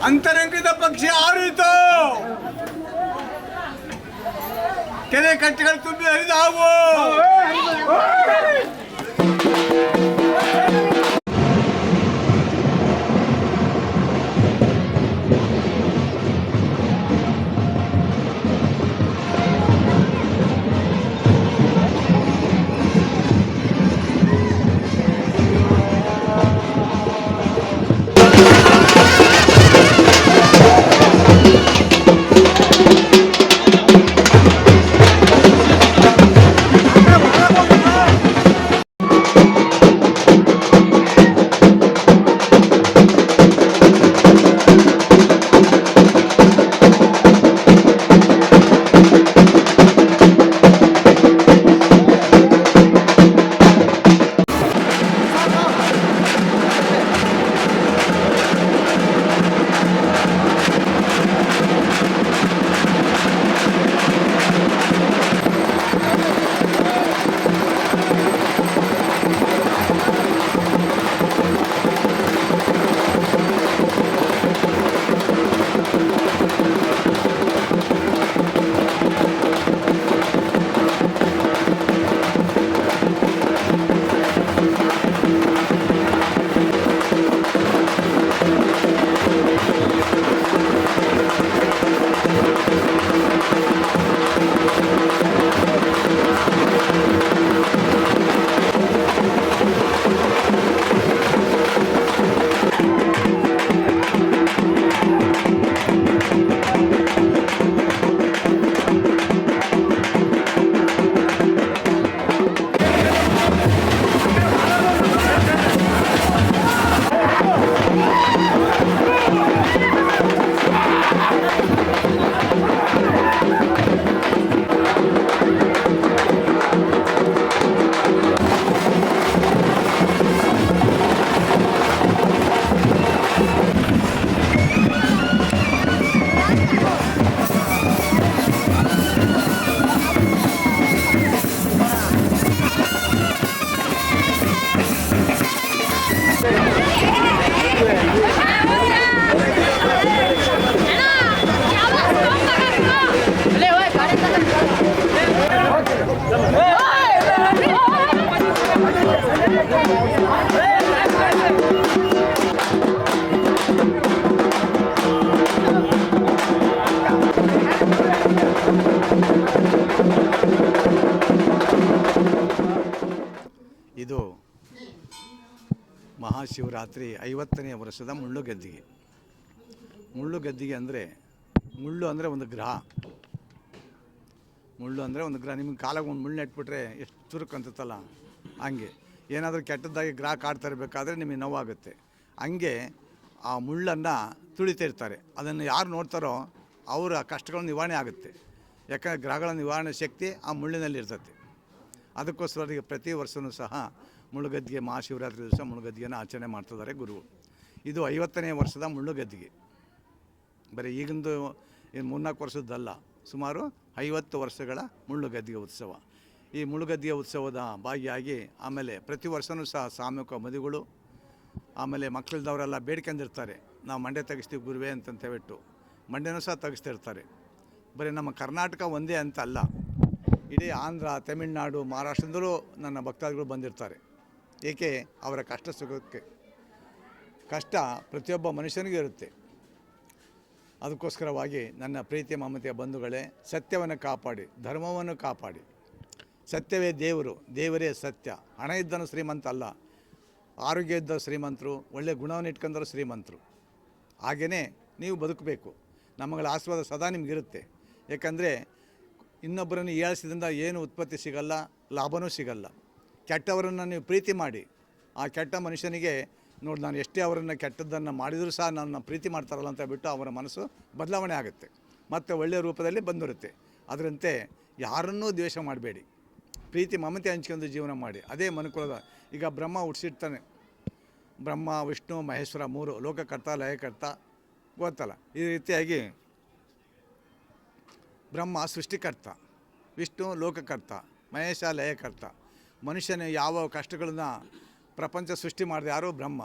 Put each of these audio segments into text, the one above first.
ಅಂತರಂಗದ ಪಕ್ಷ ಆರಿತು. ಕೆರೆ ಕಟ್ಟೆಗಳು ತುಂಬಿ ಹರಿದಾವು. ಇದು ಮಹಾಶಿವರಾತ್ರಿ 50ನೇ ವರ್ಷದ ಮುಳ್ಳುಗದ್ದಿಗೆ. ಮುಳ್ಳುಗದ್ದಿಗೆ ಅಂದರೆ ಮುಳ್ಳು ಅಂದರೆ ಒಂದು ಗ್ರಹ. ಮುಳ್ಳು ಅಂದರೆ ನಿಮಗೆ ಕಾಲಾಗ ಒಂದು ಮುಳ್ಳು ನೆಟ್ಬಿಟ್ರೆ ಎಷ್ಟು ಚುರುಕು ಅಂತತ್ತಲ್ಲ, ಹಂಗೆ ಏನಾದರೂ ಕೆಟ್ಟದ್ದಾಗಿ ಗ್ರಾಹಕ ಆಡ್ತಾ ಇರಬೇಕಾದ್ರೆ ನಿಮಗೆ ನೋವಾಗುತ್ತೆ. ಹಂಗೆ ಆ ಮುಳ್ಳನ್ನು ತುಳಿತಾ ಇರ್ತಾರೆ. ಅದನ್ನು ಯಾರು ನೋಡ್ತಾರೋ ಅವರ ಕಷ್ಟಗಳ ನಿವಾರಣೆ ಆಗುತ್ತೆ. ಯಾಕಂದರೆ ಗ್ರಹಗಳ ನಿವಾರಣೆ ಶಕ್ತಿ ಆ ಮುಳ್ಳಿನಲ್ಲಿ ಇರ್ತದೆ. ಅದಕ್ಕೋಸ್ಕರ ಈಗ ಪ್ರತಿ ವರ್ಷವೂ ಸಹ ಮುಳ್ಳುಗದ್ದಿಗೆ ಮಹಾಶಿವರಾತ್ರಿ ದಿವಸ ಮುಳ್ಳುಗದ್ದಿಗೆಯನ್ನು ಆಚರಣೆ ಮಾಡ್ತಿದ್ದಾರೆ ಗುರುಗಳು. ಇದು 50ನೇ ವರ್ಷದ ಮುಳ್ಳುಗದ್ದಿಗೆ. ಬರೀ ಈಗಿಂದು ಏನು 3-4 ವರ್ಷದ್ದಲ್ಲ, ಸುಮಾರು 50 ವರ್ಷಗಳ ಮುಳ್ಳುಗದ್ದಿಗೆ ಉತ್ಸವ. ಈ ಮುಳ್ಳುಗದ್ದಿಗೆ ಉತ್ಸವದ ಭಾಗಿಯಾಗಿ ಆಮೇಲೆ ಪ್ರತಿ ವರ್ಷವೂ ಸಹ ಸಾಮೂಹಿಕ ಮದುವೆಗಳು, ಆಮೇಲೆ ಮಕ್ಕಳಿದ್ದವರೆಲ್ಲ ಬೇಡ್ಕೊಂಡಿರ್ತಾರೆ, ನಾವು ಮಂಡ್ಯ ತೆಗಿಸ್ತೀವಿ ಗುರುವೇ ಅಂತಂತ ಹೇಳ್ಬಿಟ್ಟು ಮಂಡ್ಯನೂ ಸಹ ತೆಗಿಸ್ತಿರ್ತಾರೆ. ಬರೀ ನಮ್ಮ ಕರ್ನಾಟಕ ಒಂದೇ ಅಂತ ಅಲ್ಲ, ಇಡೀ ಆಂಧ್ರ, ತಮಿಳುನಾಡು, ಮಹಾರಾಷ್ಟ್ರದಿಂದಲೂ ನನ್ನ ಭಕ್ತಾದಿಗಳು ಬಂದಿರ್ತಾರೆ. ಏಕೆ? ಅವರ ಕಷ್ಟ ಸುಖಕ್ಕೆ. ಕಷ್ಟ ಪ್ರತಿಯೊಬ್ಬ ಮನುಷ್ಯನಿಗೂ ಇರುತ್ತೆ. ಅದಕ್ಕೋಸ್ಕರವಾಗಿ ನನ್ನ ಪ್ರೀತಿಯ ಮಮತೆಯ ಬಂಧುಗಳೇ, ಸತ್ಯವನ್ನು ಕಾಪಾಡಿ, ಧರ್ಮವನ್ನು ಕಾಪಾಡಿ. ಸತ್ಯವೇ ದೇವರು, ದೇವರೇ ಸತ್ಯ. ಹಣ ಇದ್ದನು ಶ್ರೀಮಂತ ಅಲ್ಲ, ಆರೋಗ್ಯ ಇದ್ದ ಶ್ರೀಮಂತರು, ಒಳ್ಳೆಯ ಗುಣವನ್ನು ಇಟ್ಕೊಂಡರು ಶ್ರೀಮಂತರು. ಹಾಗೆಯೇ ನೀವು ಬದುಕಬೇಕು. ನಮ್ಮಗಳ ಆಶೀರ್ವಾದ ಸದಾ ನಿಮಗಿರುತ್ತೆ. ಏಕೆಂದರೆ ಇನ್ನೊಬ್ಬರನ್ನು ಏಳಿಸಿದ್ರಿಂದ ಏನು ಉತ್ಪತ್ತಿ ಸಿಗಲ್ಲ, ಲಾಭವೂ ಸಿಗಲ್ಲ. ಕೆಟ್ಟವರನ್ನು ನೀವು ಪ್ರೀತಿ ಮಾಡಿ, ಆ ಕೆಟ್ಟ ಮನುಷ್ಯನಿಗೆ ನೋಡಿ, ನಾನು ಎಷ್ಟೇ ಅವರನ್ನು ಕೆಟ್ಟದ್ದನ್ನು ಮಾಡಿದರೂ ಸಹ ನನ್ನ ಪ್ರೀತಿ ಮಾಡ್ತಾರಲ್ಲ ಅಂತ ಹೇಳ್ಬಿಟ್ಟು ಅವರ ಮನಸ್ಸು ಬದಲಾವಣೆ ಆಗುತ್ತೆ, ಮತ್ತು ಒಳ್ಳೆಯ ರೂಪದಲ್ಲಿ ಬಂದಿರುತ್ತೆ. ಅದರಂತೆ ಯಾರನ್ನೂ ದ್ವೇಷ ಮಾಡಬೇಡಿ, ಪ್ರೀತಿ ಮಮತೆ ಹಂಚ್ಕೊಂಡು ಜೀವನ ಮಾಡಿ. ಅದೇ ಮನುಕುಲದ. ಈಗ ಬ್ರಹ್ಮ ಹುಟ್ಟಿಸಿರ್ತಾನೆ, ಬ್ರಹ್ಮ, ವಿಷ್ಣು, ಮಹೇಶ್ವರ 3 ಲೋಕಕರ್ತ, ಲಯಕರ್ತ, ಗೊತ್ತಲ್ಲ. ಈ ರೀತಿಯಾಗಿ ಬ್ರಹ್ಮ ಸೃಷ್ಟಿಕರ್ತ, ವಿಷ್ಣು ಲೋಕಕರ್ತ, ಮಹೇಶ ಲಯಕರ್ತ. ಮನುಷ್ಯನ ಯಾವ ಕಷ್ಟಗಳನ್ನು ಪ್ರಪಂಚ ಸೃಷ್ಟಿ ಮಾಡಿದೆ ಯಾರೋ ಬ್ರಹ್ಮ.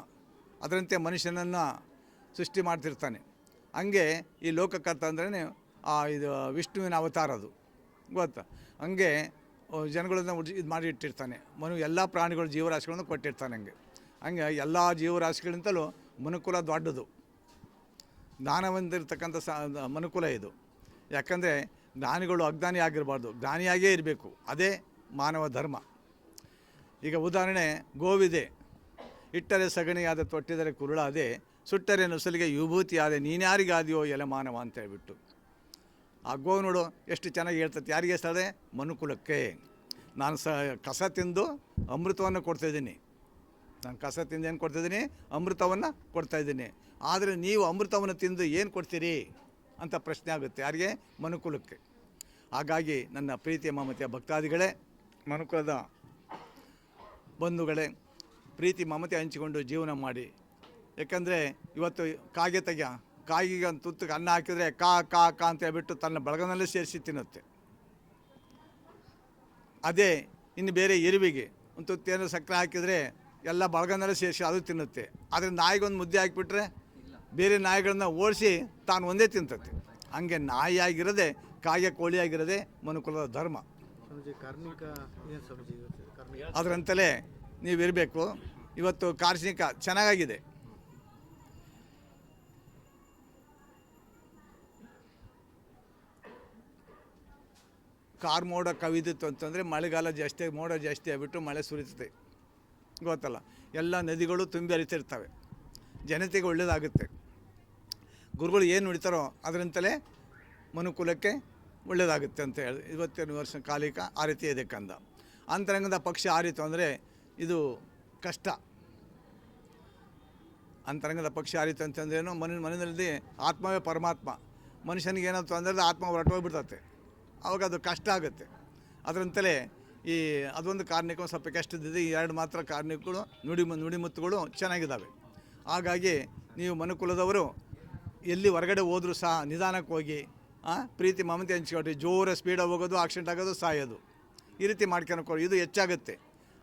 ಅದರಂತೆ ಮನುಷ್ಯನನ್ನು ಸೃಷ್ಟಿ ಮಾಡ್ತಿರ್ತಾನೆ. ಹಂಗೆ ಈ ಲೋಕಕರ್ತ ಅಂದ್ರೇ ಇದು ವಿಷ್ಣುವಿನ ಅವತಾರ, ಅದು ಗೊತ್ತಾ. ಹಂಗೆ ಜನಗಳನ್ನ ಇದು ಮಾಡಿ ಇಟ್ಟಿರ್ತಾನೆ. ಎಲ್ಲ ಪ್ರಾಣಿಗಳು ಜೀವರಾಶಿಗಳನ್ನು ಕೊಟ್ಟಿರ್ತಾನೆ. ಹಂಗೆ ಎಲ್ಲ ಜೀವರಾಶಿಗಳಿಂತಲೂ ಮನುಕುಲ ದೊಡ್ಡದು, ಜ್ಞಾನವಂತಿರ್ತಕ್ಕಂಥ ಮನುಕುಲ ಇದು. ಯಾಕಂದರೆ ಜ್ಞಾನಿಗಳು ಅಜ್ಞಾನಿ ಆಗಿರಬಾರ್ದು, ಜ್ಞಾನಿಯಾಗೇ ಇರಬೇಕು. ಅದೇ ಮಾನವ ಧರ್ಮ. ಈಗ ಉದಾಹರಣೆ, ಗೋವಿದೆ, ಇಟ್ಟರೆ ಸಗಣಿಯಾದ ತೊಟ್ಟಿದರೆ ಕುರುಳಾದೆ, ಸುಟ್ಟರೆ ನುಸಲಿಗೆ ವಿಭೂತಿಯಾದೆ, ನೀನ್ಯಾರಿಗಾದೆಯೋ ಎಲೆ ಮಾನವ ಅಂತ ಹೇಳ್ಬಿಟ್ಟು. ಆ ಗೋವು ನೋಡು ಎಷ್ಟು ಚೆನ್ನಾಗಿ ಹೇಳ್ತದೆ. ಯಾರಿಗೆ ಹೇಳ್ತದೆ? ಮನುಕುಲಕ್ಕೆ. ನಾನು ಕಸ ತಿಂದು ಅಮೃತವನ್ನು ಕೊಡ್ತಾಯಿದ್ದೀನಿ. ನಾನು ಕಸ ತಿಂದು ಏನು ಕೊಡ್ತಾಯಿದ್ದೀನಿ? ಅಮೃತವನ್ನು ಕೊಡ್ತಾಯಿದ್ದೀನಿ. ಆದರೆ ನೀವು ಅಮೃತವನ್ನು ತಿಂದು ಏನು ಕೊಡ್ತೀರಿ ಅಂತ ಪ್ರಶ್ನೆ ಆಗುತ್ತೆ. ಯಾರಿಗೆ? ಮನುಕುಲಕ್ಕೆ. ಹಾಗಾಗಿ ನನ್ನ ಪ್ರೀತಿಯ ಮಮತೆಯ ಭಕ್ತಾದಿಗಳೇ, ಮನುಕುಲದ ಬಂಧುಗಳೇ, ಪ್ರೀತಿ ಮಮತೆ ಹಂಚಿಕೊಂಡು ಜೀವನ ಮಾಡಿ. ಯಾಕಂದರೆ ಇವತ್ತು ಕಾಗಿಗೆ ಒಂದು ತುತ್ತಿಗೆ ಅನ್ನ ಹಾಕಿದರೆ ಕಾ ಅಂತ ಹೇಳ್ಬಿಟ್ಟು ತನ್ನ ಬಳಗನಲ್ಲೇ ಸೇರಿಸಿ ತಿನ್ನುತ್ತೆ. ಅದೇ ಇನ್ನು ಬೇರೆ ಇರುವಿಗೆ ಒಂದು ತುತ್ತೇನು ಸಕ್ಕರೆ ಹಾಕಿದರೆ ಎಲ್ಲ ಬಳಗನಲ್ಲೇ ಸೇರಿಸಿ ಅದು ತಿನ್ನುತ್ತೆ. ಆದರೆ ನಾಯಿಗೊಂದು ಮುದ್ದೆ ಹಾಕಿಬಿಟ್ರೆ ಬೇರೆ ನಾಯಿಗಳನ್ನ ಓಡಿಸಿ ತಾನು ಒಂದೇ ತಿಂತತ್ತೆ. ಹಂಗೆ ನಾಯಿಯಾಗಿರೋದೆ, ಕಾಗೆ ಕೋಳಿಯಾಗಿರೋದೆ ಮನುಕುಲದ ಧರ್ಮ. ಅದರಂತಲೇ ನೀವಿರಬೇಕು. ಇವತ್ತು ಕಾರ್ಮಿಕ ಚೆನ್ನಾಗಿದೆ. ಮೋಡ ಕವಿದಿತ್ತು ಅಂತಂದರೆ ಮಳೆಗಾಲ ಜಾಸ್ತಿ, ಮೋಡ ಜಾಸ್ತಿ ಆಗಿಬಿಟ್ಟು ಮಳೆ ಸುರಿತದೆ, ಗೊತ್ತಲ್ಲ. ಎಲ್ಲ ನದಿಗಳು ತುಂಬಿ ಹರಿತಿರ್ತವೆ, ಜನತೆಗೆ ಒಳ್ಳೆಯದಾಗುತ್ತೆ. ಗುರುಗಳು ಏನು ನುಡಿತಾರೋ ಅದರಂತಲೇ ಮನುಕುಲಕ್ಕೆ ಒಳ್ಳೆಯದಾಗುತ್ತೆ ಅಂತ ಹೇಳಿ ಇವತ್ತಿನ ವರ್ಷ ಕಾಲಿಕ ಆ ರೀತಿ ಇದೆ ಕಂದ. ಅಂತರಂಗದ ಪಕ್ಷಿ ಆರಿತು ಅಂದರೆ ಇದು ಕಷ್ಟ. ಅಂತರಂಗದ ಪಕ್ಷಿ ಆರಿತು ಅಂತಂದ್ರೇನು? ಮನದಲ್ಲಿ ಆತ್ಮವೇ ಪರಮಾತ್ಮ. ಮನುಷ್ಯನಿಗೆ ಏನಾಯ್ತು ಅಂದರೆ ಆತ್ಮ ಹೊರಟೋಗ್ಬಿಡ್ತತೆ, ಆವಾಗ ಅದು ಕಷ್ಟ ಆಗುತ್ತೆ. ಅದರಂತಲೇ ಈ ಅದೊಂದು ಕಾರಣಕ್ಕೂ ಸ್ವಲ್ಪ ಕಷ್ಟದಿದೆ. ಈ 2 ಮಾತ್ರ ಕಾರಣಗಳು ನುಡಿಮುತ್ತುಗಳು ಚೆನ್ನಾಗಿದ್ದಾವೆ. ಹಾಗಾಗಿ ನೀವು ಮನುಕುಲದವರು ಎಲ್ಲಿ ಹೊರಗಡೆ ಹೋದರೂ ಸಹ ನಿಧಾನಕ್ಕೆ ಹೋಗಿ, ಪ್ರೀತಿ ಮಮತೆ ಹಂಚ್ಕೊಳ್ರಿ. ಜೋರ ಸ್ಪೀಡಾಗಿ ಹೋಗೋದು, ಆಕ್ಸಿಡೆಂಟ್ ಆಗೋದು, ಸಾಯೋದು, ಈ ರೀತಿ ಮಾಡ್ಕೊಳಕ್ಕೆ ಇದು ಹೆಚ್ಚಾಗುತ್ತೆ.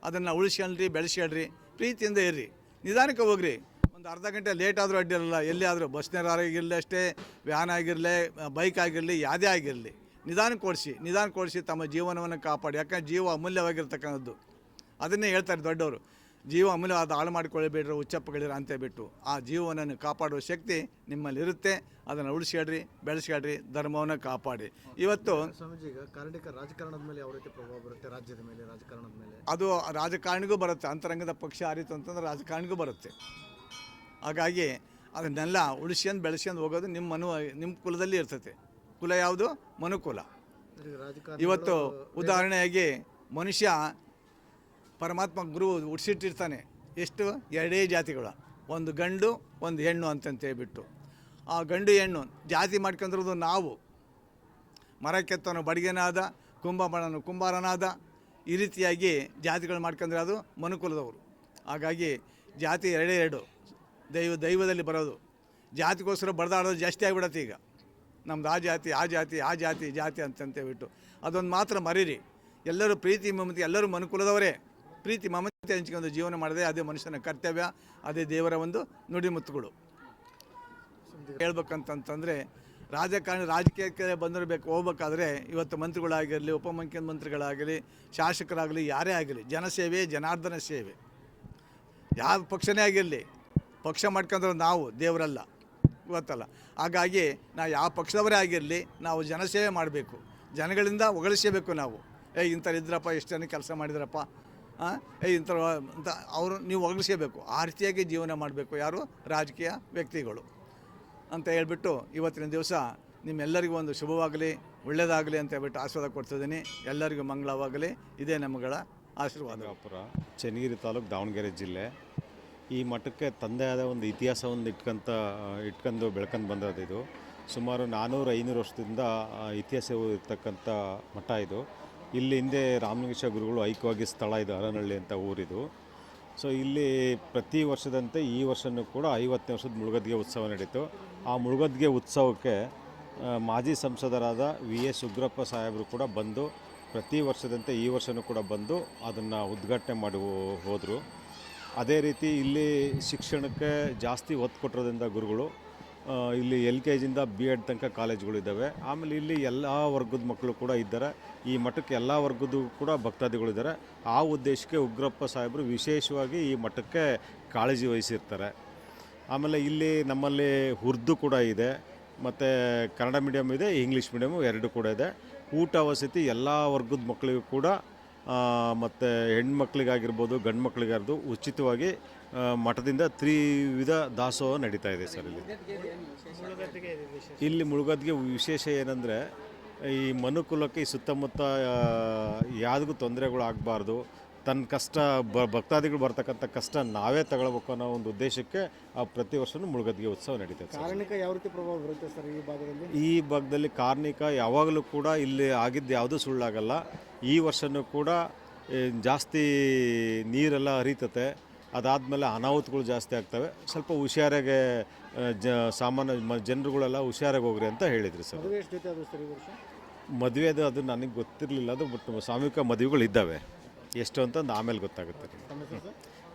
ಅದನ್ನು ಉಳಿಸ್ಕೊಳ್ರಿ, ಬೆಳೆಸ್ಕೊಳ್ರಿ, ಪ್ರೀತಿಯಿಂದ ಇರ್ರಿ, ನಿಧಾನಕ್ಕೆ ಹೋಗ್ರಿ. ಒಂದು ಅರ್ಧ ಗಂಟೆ ಲೇಟ್ ಆದರೂ ಅಡ್ಡಿರಲ್ಲ. ಎಲ್ಲಿ ಆದರೂ ಬಸ್ನವರಾಗಿರಲಿ ಅಷ್ಟೇ, ವ್ಯಾನ್ ಆಗಿರಲಿ, ಬೈಕ್ ಆಗಿರಲಿ, ಯಾವುದೇ ಆಗಿರಲಿ, ನಿಧಾನಕ್ಕೆ ಓಡಿಸಿ ತಮ್ಮ ಜೀವನವನ್ನು ಕಾಪಾಡಿ. ಯಾಕಂದರೆ ಜೀವ ಅಮೂಲ್ಯವಾಗಿರ್ತಕ್ಕಂಥದ್ದು. ಅದನ್ನೇ ಹೇಳ್ತಾರೆ ದೊಡ್ಡವರು, ಜೀವ ಅಮೂಲ್ಯ, ಅದು ಹಾಳು ಮಾಡಿಕೊಳ್ಳಬೇಡ್ರಿ, ಹುಚ್ಚಪ್ಪಗಳಿರ ಅಂತ ಹೇಳ್ಬಿಟ್ಟು. ಆ ಜೀವನವನ್ನು ಕಾಪಾಡುವ ಶಕ್ತಿ ನಿಮ್ಮಲ್ಲಿರುತ್ತೆ. ಅದನ್ನು ಉಳಿಸ್ಕೊಳ್ರಿ, ಬೆಳೆಸ್ಕೊಳ್ರಿ, ಧರ್ಮವನ್ನು ಕಾಪಾಡಿ. ಇವತ್ತು ಸ್ವಾಮೀಜಿ, ಕರ್ನಾಟಕ ರಾಜಕಾರಣದ ಮೇಲೆ ಯಾವ ರೀತಿ ಪ್ರಭಾವ ಬರುತ್ತೆ? ರಾಜ್ಯದ ಮೇಲೆ, ರಾಜಕಾರಣದ ಮೇಲೆ? ಅದು ರಾಜಕಾರಣಿಗೂ ಬರುತ್ತೆ. ಅಂತರಂಗದ ಪಕ್ಷ ಆರಿತು ಅಂತಂದ್ರೆ ರಾಜಕಾರಣಿಗೂ ಬರುತ್ತೆ. ಹಾಗಾಗಿ ಅದನ್ನೆಲ್ಲ ಉಳಿಸ್ಕೊಂಡು ಬೆಳೆಸ್ಕೊಂಡು ಹೋಗೋದು ನಿಮ್ಮ ಕುಲದಲ್ಲಿ ಇರ್ತೈತೆ. ಕುಲ ಯಾವುದು? ಮನುಕುಲ. ರಾಜಕಾರಣ ಇವತ್ತು ಉದಾಹರಣೆಯಾಗಿ ಮನುಷ್ಯ ಪರಮಾತ್ಮ ಗುರು ಹುಟ್ಟಿಸಿಟ್ಟಿರ್ತಾನೆ ಎಷ್ಟು ಎರಡೇ ಜಾತಿಗಳು, ಒಂದು ಗಂಡು ಒಂದು ಹೆಣ್ಣು ಅಂತಂತೇಳ್ಬಿಟ್ಟು. ಆ ಗಂಡು ಹೆಣ್ಣು ಜಾತಿ ಮಾಡ್ಕೊಂಡಿರೋದು ನಾವು. ಮರ ಕೆತ್ತವನು ಬಡಿಗೆನಾದ, ಕುಂಭ ಕುಂಬಾರನಾದ, ಈ ರೀತಿಯಾಗಿ ಜಾತಿಗಳು ಮಾಡ್ಕೊಂಡ್ರೆ ಅದು ಮನುಕುಲದವರು. ಹಾಗಾಗಿ ಜಾತಿ ಎರಡೇ ಎರಡು, ದೈವದಲ್ಲಿ ಬರೋದು. ಜಾತಿಗೋಸ್ಕರ ಬಡ್ದಾಡೋದು ಜಾಸ್ತಿ ಆಗಿಬಿಡತ್ತೆ ಈಗ. ನಮ್ದು ಆ ಜಾತಿ ಆ ಜಾತಿ ಆ ಜಾತಿ ಜಾತಿ ಅಂತಂತೇಳ್ಬಿಟ್ಟು ಅದೊಂದು ಮಾತ್ರ ಮರೀರಿ. ಎಲ್ಲರೂ ಪ್ರೀತಿ ಮಮತೆ, ಎಲ್ಲರೂ ಮನುಕುಲದವರೇ. ಪ್ರೀತಿ ಮಮತೆ ಹಂಚ್ಕೊಂಡು ಜೀವನ ಮಾಡಿದೆ ಅದೇ ಮನುಷ್ಯನ ಕರ್ತವ್ಯ, ಅದೇ ದೇವರ ಒಂದು ನುಡಿಮುತ್ತುಗಳು. ಹೇಳ್ಬೇಕಂತಂದರೆ ರಾಜಕೀಯಕ್ಕೆ ಬಂದಿರಬೇಕು. ಹೋಗ್ಬೇಕಾದ್ರೆ ಇವತ್ತು ಮಂತ್ರಿಗಳಾಗಿರಲಿ, ಉಪಮುಖ್ಯಮಂತ್ರಿಗಳಾಗಲಿ, ಶಾಸಕರಾಗಲಿ, ಯಾರೇ ಆಗಲಿ, ಜನಸೇವೆ ಜನಾರ್ದನ ಸೇವೆ. ಯಾವ ಪಕ್ಷನೇ ಆಗಿರಲಿ, ಪಕ್ಷ ಮಾಡ್ಕೊಂಡ್ರೆ ನಾವು ದೇವರಲ್ಲ, ಗೊತ್ತಲ್ಲ. ಹಾಗಾಗಿ ನಾವು ಯಾವ ಪಕ್ಷದವರೇ ಆಗಿರಲಿ, ನಾವು ಜನಸೇವೆ ಮಾಡಬೇಕು, ಜನಗಳಿಂದ ಹೊಗಳಿಸಬೇಕು ನಾವು. ಇಂಥವ್ರು ಇದ್ರಪ್ಪ, ಎಷ್ಟು ಜನ ಕೆಲಸ ಮಾಡಿದ್ರಪ್ಪ, ಇಂಥವ್ರು ಅಂತ ಅವರು ನೀವು ಹೊಗಳಿಸಬೇಕು. ಆ ರೀತಿಯಾಗಿ ಜೀವನ ಮಾಡಬೇಕು ಯಾರು ರಾಜಕೀಯ ವ್ಯಕ್ತಿಗಳು ಅಂತ ಹೇಳ್ಬಿಟ್ಟು ಇವತ್ತಿನ ದಿವಸ ನಿಮ್ಮೆಲ್ಲರಿಗೂ ಒಂದು ಶುಭವಾಗಲಿ, ಒಳ್ಳೆಯದಾಗಲಿ ಅಂತ ಹೇಳ್ಬಿಟ್ಟು ಆಶೀರ್ವಾದ ಕೊಡ್ತಿದ್ದೀನಿ. ಎಲ್ಲರಿಗೂ ಮಂಗಳವಾಗಲಿ, ಇದೇ ನಮ್ಮಗಳ ಆಶೀರ್ವಾದ. ಚನ್ನಗಿರಿ ತಾಲೂಕು, ದಾವಣಗೆರೆ ಜಿಲ್ಲೆ. ಈ ಮಠಕ್ಕೆ ತಂದೆ ಆದ ಒಂದು ಇತಿಹಾಸವನ್ನು ಇಟ್ಕೊಂಡು ಬೆಳ್ಕೊಂಡು ಬಂದದ್ದು ಇದು. ಸುಮಾರು 400-500 ವರ್ಷದಿಂದ ಇತಿಹಾಸ ಇರ್ತಕ್ಕಂಥ ಮಠ ಇದು. ಇಲ್ಲಿ ಹಿಂದೆ ರಾಮಲಿಂಗೇಶ್ವರ ಗುರುಗಳು ಐಕ್ಯವಾಗಿ ಸ್ಥಳ ಇದು, ಹರನಹಳ್ಳಿ ಅಂತ ಊರಿದು. ಸೊ ಇಲ್ಲಿ ಪ್ರತಿ ವರ್ಷದಂತೆ ಈ ವರ್ಷವೂ ಕೂಡ 50ನೇ ವರ್ಷದ ಮುಳುಗದ್ಗೆ ಉತ್ಸವ ನಡೀತು. ಆ ಮುಳುಗದ್ಗೆ ಉತ್ಸವಕ್ಕೆ ಮಾಜಿ ಸಂಸದರಾದ VS ಉಗ್ರಪ್ಪ ಸಾಹೇಬರು ಕೂಡ ಬಂದು ಪ್ರತಿ ವರ್ಷದಂತೆ ಈ ವರ್ಷವೂ ಕೂಡ ಬಂದು ಅದನ್ನು ಉದ್ಘಾಟನೆ ಮಾಡಿ ಹೋದರು. ಅದೇ ರೀತಿ ಇಲ್ಲಿ ಶಿಕ್ಷಣಕ್ಕೆ ಜಾಸ್ತಿ ಒತ್ತು ಕೊಟ್ಟಿರೋದ್ರಿಂದ ಗುರುಗಳು ಇಲ್ಲಿ LKGಯಿಂದ B.Ed ತನಕ ಕಾಲೇಜುಗಳಿದ್ದಾವೆ. ಆಮೇಲೆ ಇಲ್ಲಿ ಎಲ್ಲ ವರ್ಗದ ಮಕ್ಕಳು ಕೂಡ ಇದ್ದಾರೆ. ಈ ಮಠಕ್ಕೆ ಎಲ್ಲ ವರ್ಗದ ಕೂಡ ಭಕ್ತಾದಿಗಳಿದ್ದಾರೆ. ಆ ಉದ್ದೇಶಕ್ಕೆ ಉಗ್ರಪ್ಪ ಸಾಹೇಬರು ವಿಶೇಷವಾಗಿ ಈ ಮಠಕ್ಕೆ ಕಾಳಜಿ ವಹಿಸಿರ್ತಾರೆ. ಆಮೇಲೆ ಇಲ್ಲಿ ನಮ್ಮಲ್ಲಿ ಉರ್ದು ಕೂಡ ಇದೆ, ಮತ್ತು ಕನ್ನಡ ಮೀಡಿಯಮ್ ಇದೆ, ಇಂಗ್ಲೀಷ್ ಮೀಡಿಯಮು ಎರಡು ಕೂಡ ಇದೆ. ಊಟ ವಸತಿ ಎಲ್ಲ ವರ್ಗದ ಮಕ್ಕಳಿಗೂ ಕೂಡ ಮತ್ತು ಹೆಣ್ಮಕ್ಳಿಗಾಗಿರ್ಬೋದು ಗಂಡು ಮಕ್ಕಳಿಗಾರ್ದು ಉಚಿತವಾಗಿ ಮಠದಿಂದ ತ್ರಿವಿಧ ದಾಸೋಹ ನಡೀತಾ ಇದೆ ಸರ್. ಇಲ್ಲಿ ಮುಳುಗದ್ಗೆ ವಿಶೇಷ ಏನಂದರೆ ಈ ಮನುಕುಲಕ್ಕೆ ಈ ಸುತ್ತಮುತ್ತ ಯಾವುದಕ್ಕೂ ತೊಂದರೆಗಳು ಆಗಬಾರ್ದು, ತನ್ನ ಕಷ್ಟ ಭಕ್ತಾದಿಗಳು ಬರ್ತಕ್ಕಂಥ ಕಷ್ಟ ನಾವೇ ತಗೊಳ್ಬೇಕು ಅನ್ನೋ ಒಂದು ಉದ್ದೇಶಕ್ಕೆ ಪ್ರತಿ ವರ್ಷವೂ ಮುಳುಗದ್ಗೆ ಉತ್ಸವ ನಡೀತದೆ. ಕಾರ್ಣಿಕ ಯಾವ ರೀತಿ ಪ್ರಭಾವ ಬರುತ್ತೆ ಸರ್ ಈ ಭಾಗದಲ್ಲಿ? ಈ ಭಾಗದಲ್ಲಿ ಕಾರ್ಣಿಕ ಯಾವಾಗಲೂ ಕೂಡ ಇಲ್ಲಿ ಆಗಿದ್ದು ಯಾವುದೂ ಸುಳ್ಳಾಗಲ್ಲ. ಈ ವರ್ಷವೂ ಕೂಡ ಜಾಸ್ತಿ ನೀರೆಲ್ಲ ಹರಿತತೆ. ಅದಾದಮೇಲೆ ಅನಾಹುತಗಳು ಜಾಸ್ತಿ ಆಗ್ತವೆ. ಸ್ವಲ್ಪ ಹುಷಾರಾಗೆ ಸಾಮಾನ್ಯ ಜನರುಗಳೆಲ್ಲ ಹುಷಾರಾಗಿ ಹೋಗ್ರಿ ಅಂತ ಹೇಳಿದ್ರು ಸರ್. ಮದುವೆದು ಅದು ನನಗೆ ಗೊತ್ತಿರಲಿಲ್ಲ, ಅದು ಬಟ್ ಸಾಮೂಹಿಕ ಮದುವೆಗಳು ಇದ್ದಾವೆ. ಎಷ್ಟು ಅಂತ ಆಮೇಲೆ ಗೊತ್ತಾಗುತ್ತೆ.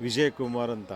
ವಿಜಯ್ ಕುಮಾರ್ ಅಂತ.